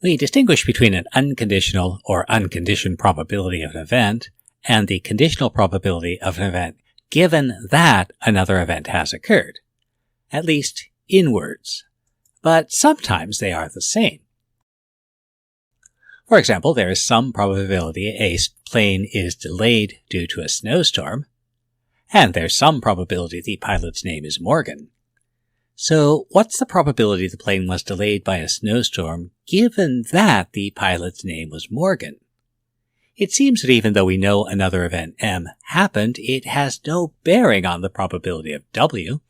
We distinguish between an unconditional or unconditioned probability of an event and the conditional probability of an event given that another event has occurred, at least in words, but sometimes they are the same. For example, there is some probability a plane is delayed due to a snowstorm, and there's some probability the pilot's name is Morgan. So what's the probability the plane was delayed by a snowstorm given that the pilot's name was Morgan? It seems that even though we know another event M happened, it has no bearing on the probability of W.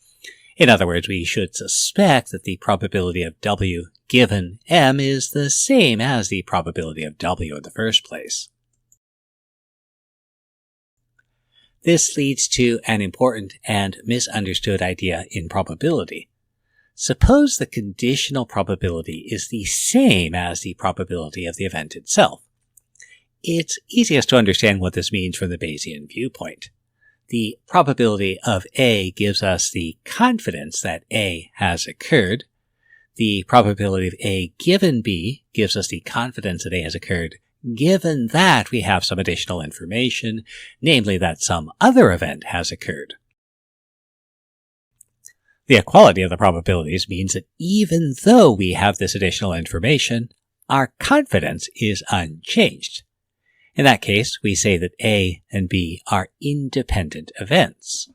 In other words, we should suspect that the probability of W given M is the same as the probability of W in the first place. This leads to an important and misunderstood idea in probability. Suppose the conditional probability is the same as the probability of the event itself. It's easiest to understand what this means from the Bayesian viewpoint. The probability of A gives us the confidence that A has occurred. The probability of A given B gives us the confidence that A has occurred, given that we have some additional information, namely that some other event has occurred. The equality of the probabilities means that even though we have this additional information, our confidence is unchanged. In that case, we say that A and B are independent events.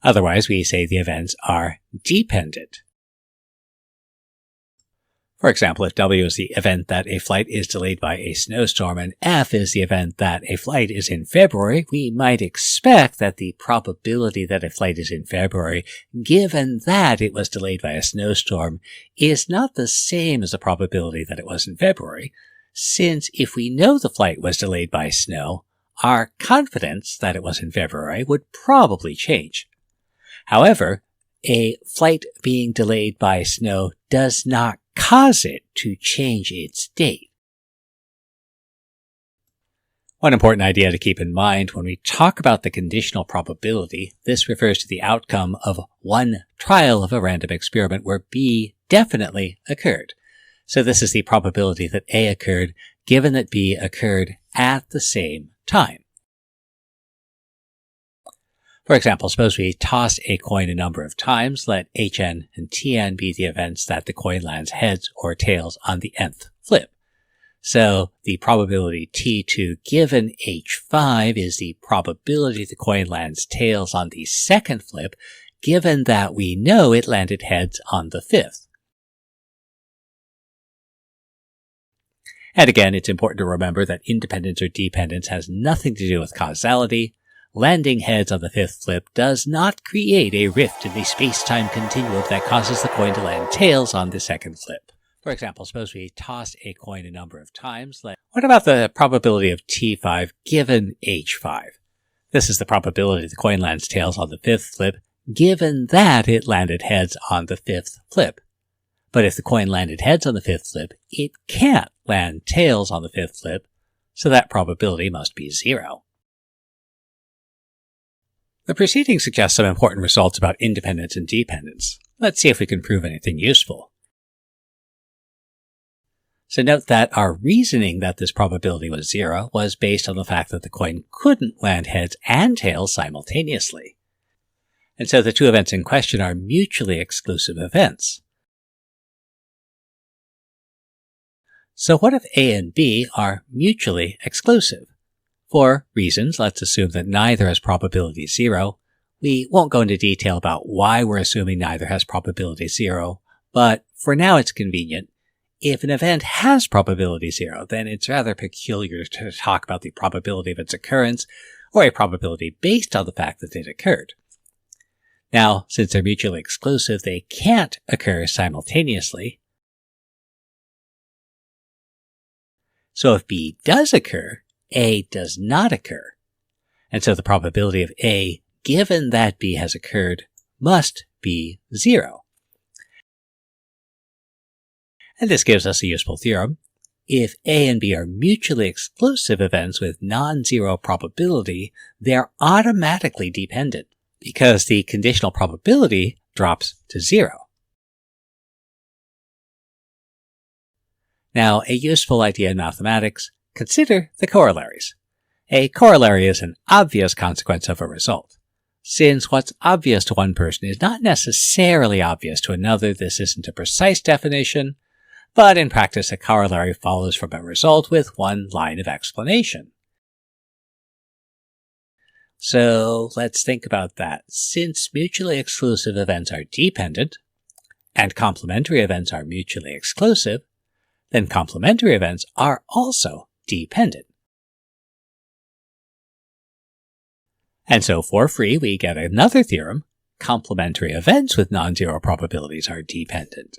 Otherwise, we say the events are dependent. For example, if W is the event that a flight is delayed by a snowstorm and F is the event that a flight is in February, we might expect that the probability that a flight is in February, given that it was delayed by a snowstorm, is not the same as the probability that it was in February, since if we know the flight was delayed by snow, our confidence that it was in February would probably change. However, a flight being delayed by snow does not cause it to change its date. One important idea to keep in mind when we talk about the conditional probability, this refers to the outcome of one trial of a random experiment where B definitely occurred. So this is the probability that A occurred given that B occurred at the same time. For example, suppose we toss a coin a number of times, let Hn and Tn be the events that the coin lands heads or tails on the nth flip. So the probability T2 given H5 is the probability the coin lands tails on the second flip, given that we know it landed heads on the fifth. And again, it's important to remember that independence or dependence has nothing to do with causality. Landing heads on the fifth flip does not create a rift in the space-time continuum that causes the coin to land tails on the second flip. For example, suppose we toss a coin a number of times. What about the probability of T5 given H5? This is the probability the coin lands tails on the fifth flip, given that it landed heads on the fifth flip. But if the coin landed heads on the fifth flip, it can't land tails on the fifth flip, so that probability must be 0. The preceding suggests some important results about independence and dependence. Let's see if we can prove anything useful. So note that our reasoning that this probability was 0 was based on the fact that the coin couldn't land heads and tails simultaneously. And so the two events in question are mutually exclusive events. So what if A and B are mutually exclusive? For reasons, let's assume that neither has probability 0. We won't go into detail about why we're assuming neither has probability 0, but for now it's convenient. If an event has probability 0, then it's rather peculiar to talk about the probability of its occurrence, or a probability based on the fact that it occurred. Now, since they're mutually exclusive, they can't occur simultaneously. So if B does occur, A does not occur. And so the probability of A, given that B has occurred, must be 0. And this gives us a useful theorem. If A and B are mutually exclusive events with non-zero probability, they're automatically dependent, because the conditional probability drops to 0. Now, a useful idea in mathematics, consider the corollaries. A corollary is an obvious consequence of a result. Since what's obvious to one person is not necessarily obvious to another, this isn't a precise definition, but in practice a corollary follows from a result with one line of explanation. So let's think about that. Since mutually exclusive events are dependent, and complementary events are mutually exclusive, then complementary events are also dependent. And so for free, we get another theorem: complementary events with non-zero probabilities are dependent.